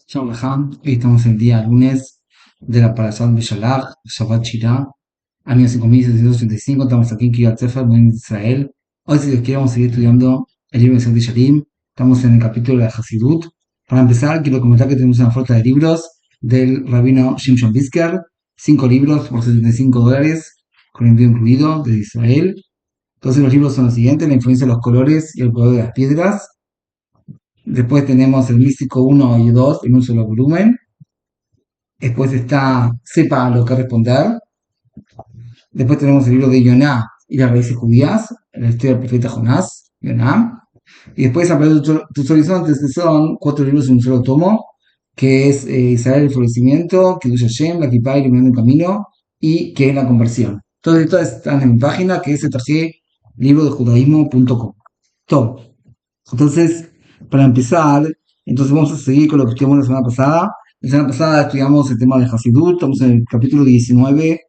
Shalom Alejem. Hoy estamos en el día lunes de la Parashat Beshalach, Shabbat Shirah, año 5785. Estamos aquí en Kiryat Sefer, en Israel. Hoy, si Dios quiere, vamos a seguir estudiando el libro de Sefat Yesharim. Estamos en el capítulo de la Hasidut. Para empezar, quiero comentar que tenemos una oferta de libros del rabino Shimshon Brisker, 5 libros por $75, con envío incluido, de Israel. Entonces, los libros son los siguientes: La influencia de los colores y el poder de las piedras. Después tenemos el Místico 1 y 2 en un solo volumen. Después está Sepa lo que responder. Después tenemos el libro de Yoná y las raíces judías, la historia del profeta Jonás, Yoná. Y después aparecen tus horizontes, que son 4 libros en un solo tomo, que es Israel el florecimiento, Kiddush Hashem, la Kipá iluminando un camino, y que es la conversión. Todas estas están en mi página, que es librodejudaísmo.com. Todo. Entonces, para empezar, entonces vamos a seguir con lo que estudiamos la semana pasada. La semana pasada estudiamos el tema de Hasidut, estamos en el capítulo 19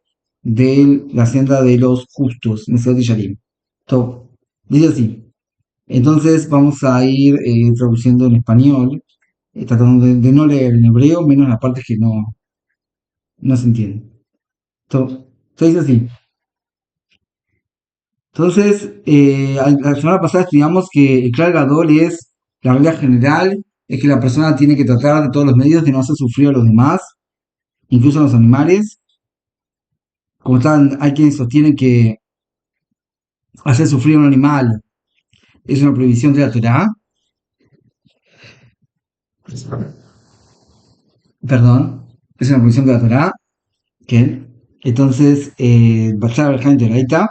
de la senda de los justos, en Sefat Yesharim. Todo. Dice así. Entonces vamos a ir traduciendo en español, tratando de no leer en hebreo, menos las partes que no se entienden. Todo. Entonces dice así. Entonces, la semana pasada estudiamos que el Klal Gadol es, la regla general, es que la persona tiene que tratar de todos los medios de no hacer sufrir a los demás, incluso a los animales. Como están, hay quienes sostienen que hacer sufrir a un animal es una prohibición de la Torá. Perdón, es una prohibición de la Torá. ¿Qué? Entonces, Bachar Berjan Toraita,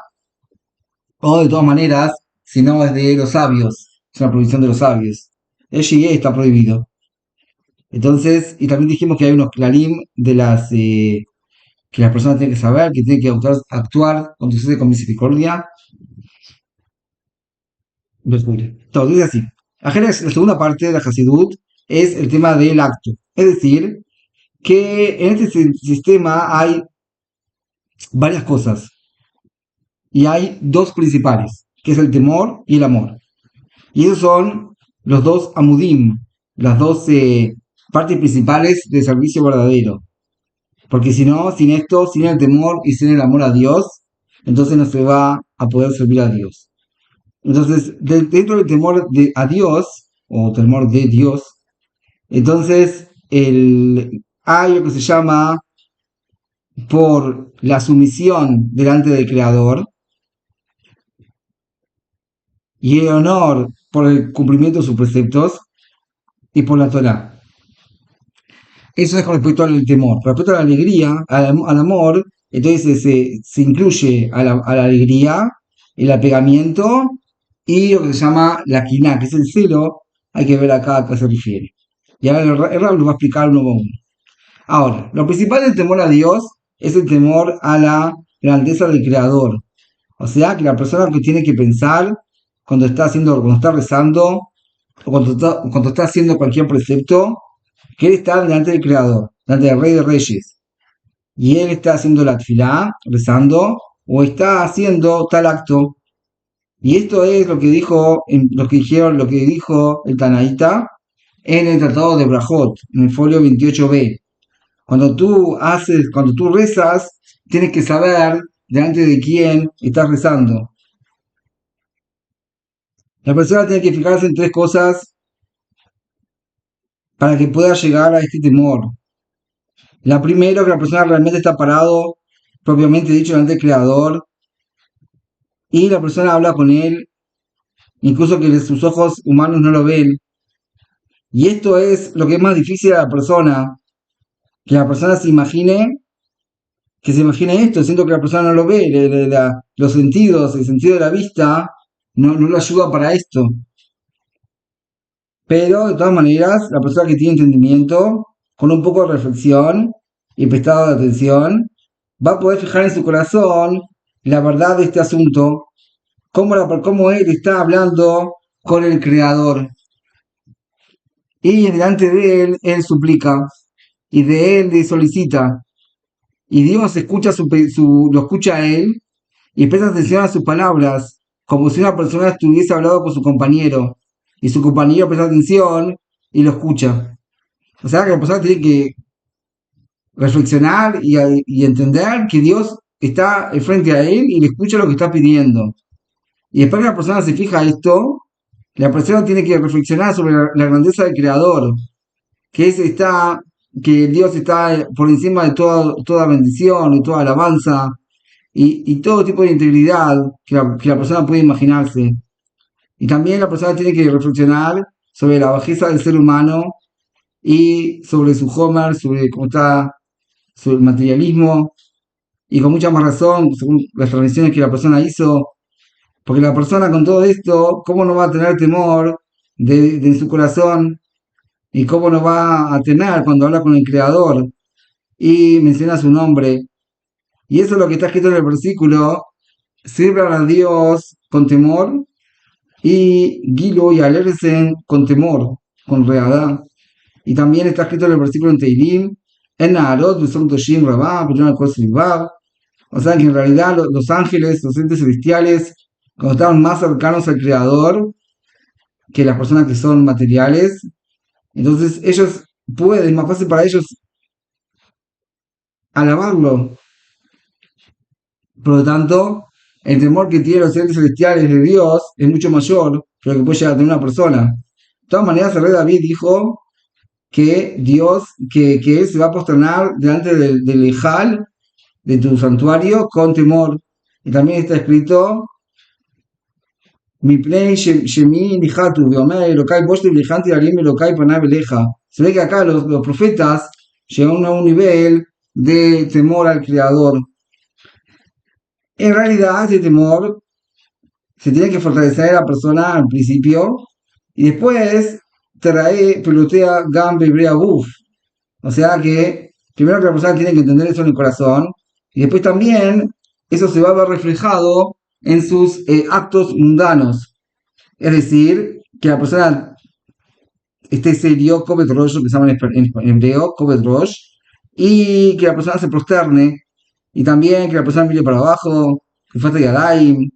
o de todas maneras, si no es de los sabios, es una prohibición de los sabios. El Shigei está prohibido. Entonces, y también dijimos que hay unos clarim de que las personas tienen que saber, que tienen que actuar conducirse con misericordia. Todo dice así. La segunda parte de la Hasidut es el tema del acto. Es decir, que en este sistema hay varias cosas. Y hay dos principales, que es el temor y el amor. Y esos son los dos amudim, las dos partes principales del servicio verdadero. Porque si no, sin esto, sin el temor y sin el amor a Dios, entonces no se va a poder servir a Dios. Entonces, dentro del temor a Dios, o temor de Dios, entonces hay lo que se llama por la sumisión delante del Creador y el honor por el cumplimiento de sus preceptos y por la Torah. Eso es con respecto al temor. Con respecto a la alegría, al amor, entonces se incluye a la alegría, el apegamiento y lo que se llama la quina, que es el celo. Hay que ver acá a qué se refiere. Y ahora el Rab lo va a explicar uno a uno. Ahora, lo principal del temor a Dios es el temor a la grandeza del Creador. O sea, que la persona que tiene que pensar cuando está rezando, o cuando está haciendo cualquier precepto, que él está delante del Creador, delante del Rey de Reyes, y él está haciendo la tefilá, rezando, o está haciendo tal acto. Y esto es lo que dijo, lo que dijo el Tanaíta en el Tratado de Brajot, en el folio 28b. Cuando tú rezas, tienes que saber delante de quién estás rezando. La persona tiene que fijarse en tres cosas para que pueda llegar a este temor. La primera, que la persona realmente está parado, propiamente dicho, delante del Creador, y la persona habla con él, incluso que sus ojos humanos no lo ven. Y esto es lo que es más difícil a la persona, que la persona se imagine esto, siento que la persona no lo ve, los sentidos, el sentido de la vista, no lo ayuda para esto. Pero, de todas maneras, la persona que tiene entendimiento, con un poco de reflexión y prestado de atención, va a poder fijar en su corazón la verdad de este asunto, cómo él está hablando con el Creador. Y delante de él suplica, y de él le solicita, y Dios lo escucha a él, y presta atención a sus palabras, como si una persona estuviese hablando con su compañero, y su compañero presta atención y lo escucha. O sea que la persona tiene que reflexionar y entender que Dios está frente a él y le escucha lo que está pidiendo. Y después que la persona se fija esto, la persona tiene que reflexionar sobre la grandeza del Creador, que que Dios está por encima de toda bendición y toda alabanza y todo tipo de integridad que la persona puede imaginarse. Y también la persona tiene que reflexionar sobre la bajeza del ser humano y sobre su Homer, sobre cómo está, sobre el materialismo, y con mucha más razón, según las transmisiones que la persona hizo, porque la persona con todo esto, ¿cómo no va a tener temor en su corazón? ¿Y cómo no va a temer cuando habla con el Creador y menciona su nombre? Y eso es lo que está escrito en el versículo: sirvan a Dios con temor y Gilo y alérgense con temor, con readá. Y también está escrito en el versículo en Teilim: en Naharot, Besom Toshim Rabá, Pidyon Kol Svivav. O sea que en realidad los ángeles, los entes celestiales, cuando estaban más cercanos al Creador que las personas que son materiales, entonces ellos pueden, es más fácil para ellos alabarlo. Por lo tanto, el temor que tienen los entes celestiales de Dios es mucho mayor que lo que puede llegar a tener una persona. De todas maneras, el rey David dijo que Dios, que él se va a posternar delante del Ejal, de tu santuario, con temor. Y también está escrito: Mipnei Shemi Nihatu, Viomer, Elokai, Boshti, Blijanti, Alim, Elokai, Panay, Beleja. Se ve que acá los profetas llegaron a un nivel de temor al Creador. En realidad, ese temor se tiene que fortalecer a la persona al principio y después trae pelotea gambe brea buf. O sea que primero que la persona tiene que entender eso en el corazón y después también eso se va a ver reflejado en sus actos mundanos. Es decir, que la persona esté serio, Kovet Rosh, lo que se llama en hebreo, Kovet Rosh, y que la persona se prosterne, y también que la persona mire para abajo, que falta Yadaim,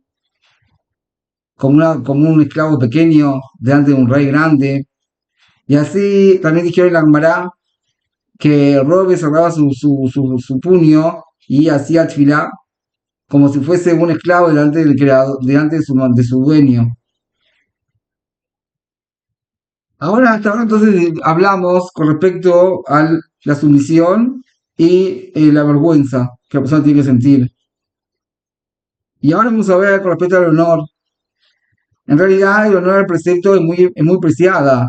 como un esclavo pequeño delante de un rey grande. Y así también dijeron en la Gemara que Robe cerraba su puño y hacía tefilá como si fuese un esclavo delante del creador, delante de su dueño. Hasta ahora entonces hablamos con respecto a la sumisión y la vergüenza que la persona tiene que sentir. Y ahora vamos a ver con respecto al honor. En realidad el honor al precepto es muy preciada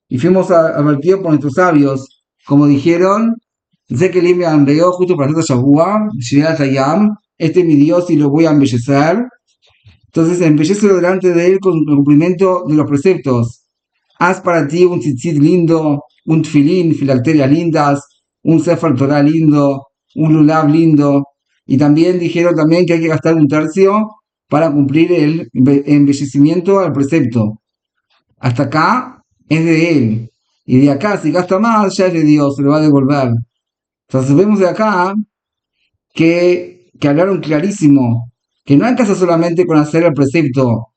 y fuimos advertidos por nuestros sabios, como dijeron: sé que me envió justo para esta Shabua, este es mi Dios y lo voy a embellecer. Entonces embellecelo delante de él con el cumplimiento de los preceptos. Haz para ti un tzitzit lindo, un tfilín, filacterias lindas, un sefer Torah lindo, un lulav lindo. Y también dijeron también que hay que gastar un tercio para cumplir el embellecimiento al precepto. Hasta acá es de él. Y de acá, si gasta más, ya es de Dios, se lo va a devolver. Entonces vemos de acá que hablaron clarísimo, que no alcanza solamente con hacer el precepto,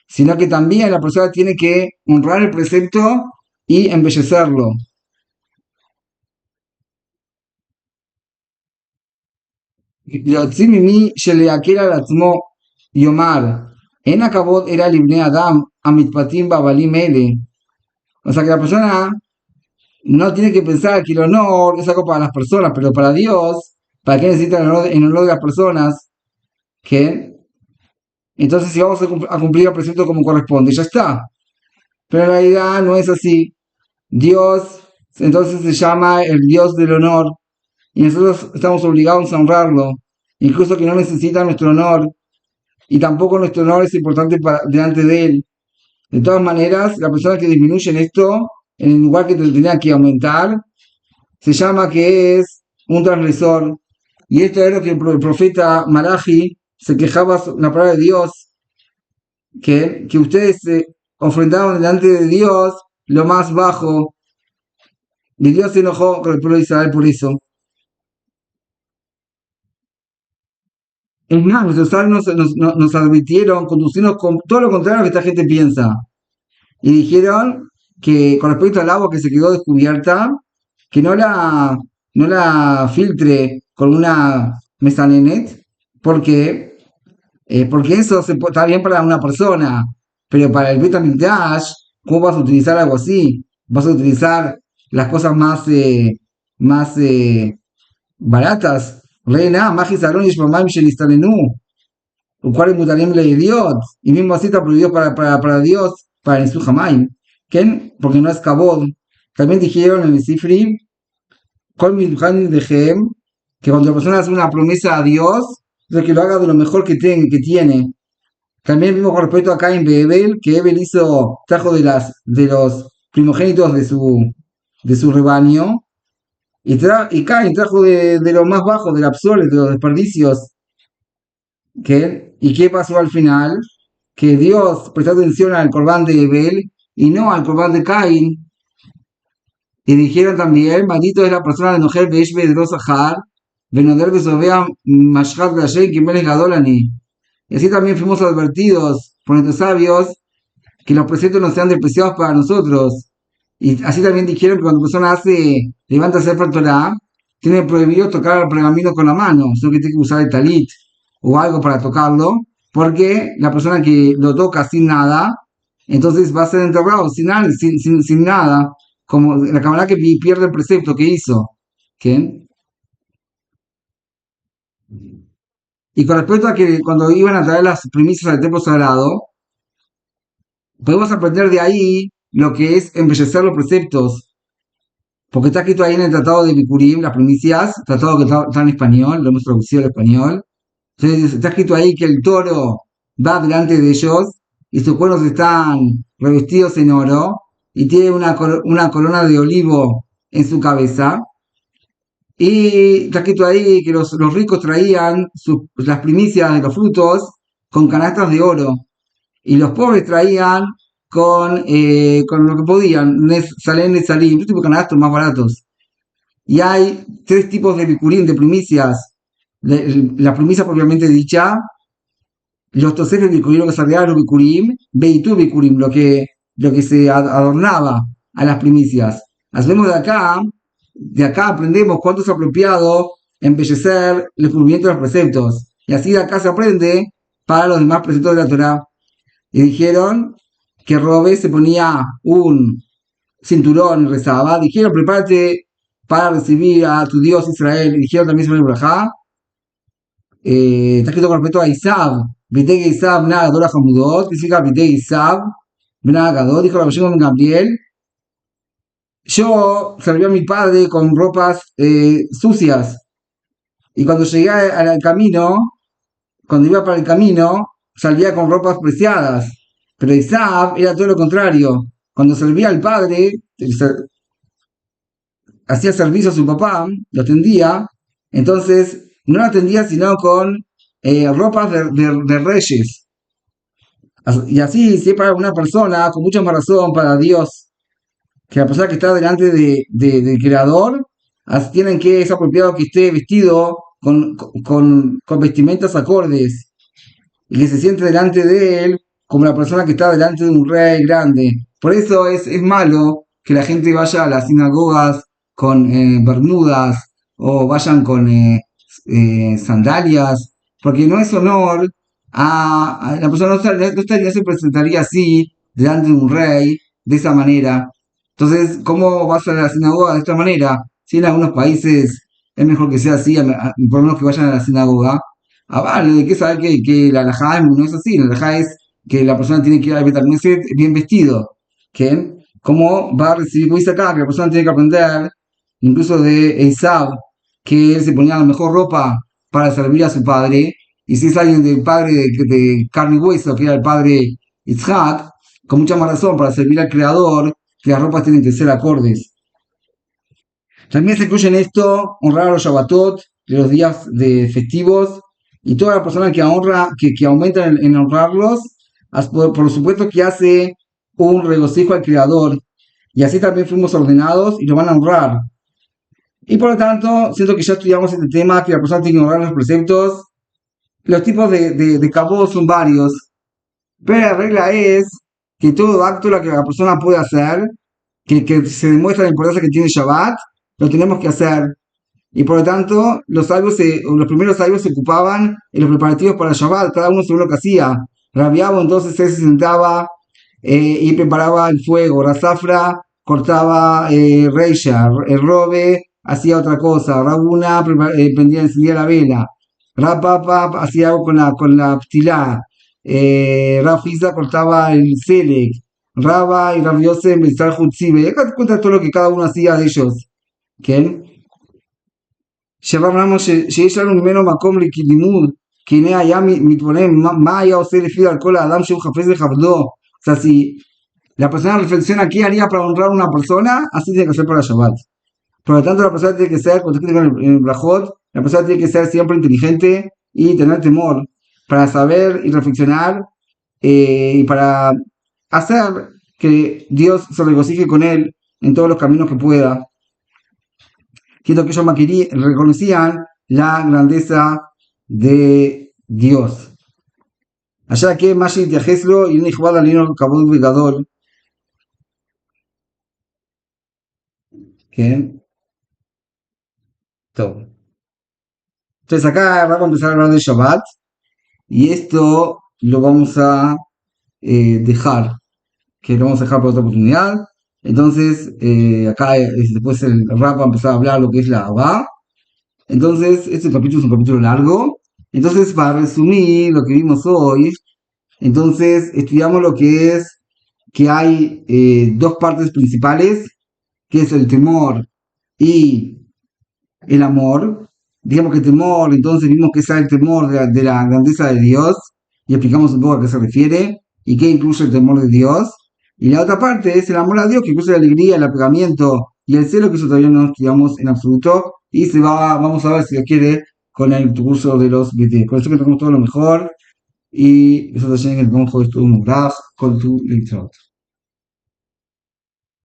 sino que también la persona tiene que honrar el precepto y embellecerlo. להוציא ממי שלהקל על עצמו יאמר אין הכבוד אלא לבני אדם המתפתים בעבלים אלה. O sea que la persona no tiene que pensar que el honor es algo para las personas, pero para Dios, ¿para qué necesita el honor de las personas? ¿Qué? Entonces si vamos a cumplir el precepto como corresponde, ya está. Pero en realidad no es así. Dios entonces se llama el Dios del honor y nosotros estamos obligados a honrarlo, incluso que no necesita nuestro honor y tampoco nuestro honor es importante delante de él. De todas maneras, la persona que disminuye en esto, en el lugar que tendría que aumentar, se llama que es un transgresor. Y esto es lo que el profeta Malachi se quejaba en la palabra de Dios, que ustedes ofrendaron delante de Dios lo más bajo. Y Dios se enojó con el pueblo de Israel por eso. Es más, nuestros sabios nos advirtieron conducirnos con todo lo contrario a lo que esta gente piensa. Y dijeron que con respecto al agua que se quedó descubierta, que no la filtre con una mesanenet, porque porque eso está bien para una persona, pero para el Beta Mikdash, ¿cómo vas a utilizar algo así? Vas a utilizar las cosas más baratas. Reina, Magis Aaron y Shmamim Shenistalenu, cual mutarim le idiot, y mismo así está prohibido para Dios, para el Hamaim, ¿quién? Porque no es kabod. También dijeron en el Sifri, Kol Milhanim Dehem, que cuando la persona hace una promesa a Dios, es que lo haga de lo mejor que tiene. También vimos con respecto a Cain de Ebel, que Ebel trajo de los primogénitos de su rebaño, y Cain trajo de lo más bajo, del Absoles, de los desperdicios. ¿Y qué pasó al final? Que Dios prestó atención al Corbán de Ebel y no al Corbán de Cain. Y dijeron también, maldito es la persona de Nogel Beishbe de Rosahar, Benoder Besobea Mashhat Gashen Kimeles Gadolani. Y así también fuimos advertidos por nuestros sabios que los preceptos no sean despreciados para nosotros. Y así también dijeron que cuando una persona levanta Sefer Torah, tiene prohibido tocar el pergamino con la mano, sino que tiene que usar el talit o algo para tocarlo, porque la persona que lo toca sin nada, entonces va a ser enterrado sin nada, como la cámara que pierde el precepto que hizo. ¿Qué? Y con respecto a que cuando iban a traer las primicias al templo sagrado, podemos aprender de ahí lo que es embellecer los preceptos, porque está escrito ahí en el Tratado de Bikurim, las primicias, tratado que está en español, lo hemos traducido al español. Entonces está escrito ahí que el toro va delante de ellos y sus cuernos están revestidos en oro y tiene una corona de olivo en su cabeza. Y está escrito ahí que los ricos traían las primicias de los frutos con canastas de oro y los pobres traían con lo que podían, Salem, Salim, tipo de canastos más baratos. Y hay tres tipos de bicurín, de primicias. La primicia propiamente dicha, los toseres bicurín, lo que se agregaba a los bicurín, Beitu bicurín, lo que se adornaba a las primicias. Hacemos de acá aprendemos cuánto es apropiado embellecer el cumplimiento de los preceptos. Y así de acá se aprende para los demás preceptos de la Torah. Y dijeron que Robé se ponía un cinturón y rezaba. Dijeron, prepárate para recibir a tu Dios Israel. Y dijeron también sobre Brajá. Está escrito con respecto a Isab. Viteg Isab, nada, Dora Hamudot. ¿Qué significa Viteg Isab? Nada, Gadot. Dijo la versión de Gabriel. Yo serví a mi padre con ropas sucias. Y cuando llegué al camino, cuando iba para el camino, salía con ropas preciadas. Pero Isaac era todo lo contrario. Cuando servía al padre, hacía servicio a su papá, lo atendía, entonces no lo atendía sino con ropas de reyes. Y así, si es para una persona, con mucha más razón para Dios, que la persona que está delante del Creador, tienen que, es apropiado que esté vestido con vestimentas acordes y que se siente delante de él como la persona que está delante de un rey grande. Por eso es malo que la gente vaya a las sinagogas con bermudas o vayan con sandalias, porque no es honor a la persona, no se presentaría así delante de un rey de esa manera. Entonces, ¿cómo vas a la sinagoga de esta manera? Si en algunos países es mejor que sea así, por lo menos que vayan a la sinagoga. Vale, hay que saber que la halajá no es así. La halajá es que la persona tiene que ir al Bet Knesset bien vestido. ¿Que? ¿Cómo va a recibir? Como dice acá, que la persona tiene que aprender, incluso de Esaú, que él se ponía la mejor ropa para servir a su padre. Y si es alguien del padre de carne y hueso, que era el padre Isaac, con mucha más razón para servir al Creador, que las ropas tienen que ser acordes. También se incluye en esto honrar a los Shabbatot, de los días de festivos, y toda la persona que honra, que aumenta en honrarlos, por supuesto que hace un regocijo al Creador, y así también fuimos ordenados y lo van a honrar. Y por lo tanto, siento que ya estudiamos este tema, que la persona tiene que honrar los preceptos. Los tipos de kabod son varios, pero la regla es que todo acto que la persona puede hacer, que se demuestra la importancia que tiene Shabbat, lo tenemos que hacer. Y por lo tanto, los primeros sabios se ocupaban en los preparativos para el Shabbat, cada uno según lo que hacía. Rabiabo entonces él se sentaba y preparaba el fuego. Rasafra cortaba reisha, el robe hacía otra cosa. Rabuna encendía la vela. Rapapa hacía algo con la ptilá. Rafisa cortaba el selec. Raba y Rabiose empezar Jutzibe. Y acá te cuenta todo lo que cada uno hacía de ellos. ¿Quién? שאמרנו שיש לנו ממנו מקום ללימוד, כי הנה היה מתבונן מה היה עושה לפי על כל האדם שהוא חפץ לכבדו. O sea, si la persona reflexiona qué haría para honrar a una persona, así tiene que ser para Shabbat. Por lo tanto, la persona tiene que ser, cuando escribe en el Brajot, la persona tiene que ser siempre inteligente y tener temor para saber y reflexionar y para hacer que Dios se regocije con él en todos los caminos que pueda. Siento que ellos reconocían la grandeza de Dios. Allá que Mashi Tiajeslo y una jugada Lino Kabul Vegador. ¿Qué? Todo. Entonces acá vamos a empezar a hablar de Shabbat. Y esto lo vamos a dejar. Que lo vamos a dejar para otra oportunidad. Entonces, acá después el rap va a empezar a hablar lo que es la Abba. Entonces, este capítulo es un capítulo largo. Entonces, para resumir lo que vimos hoy, entonces estudiamos lo que es que hay dos partes principales, que es el temor y el amor. Digamos que temor, entonces vimos que es el temor de la grandeza de Dios y explicamos un poco a qué se refiere y qué incluye el temor de Dios. Y la otra parte es el amor a Dios, que incluye la alegría, el apegamiento y el celo, que eso todavía no estudiamos en absoluto. Y vamos a ver si lo quiere con el curso de los BT. Con eso que tenemos todo lo mejor. Y eso también que tenemos todo un con tu lector.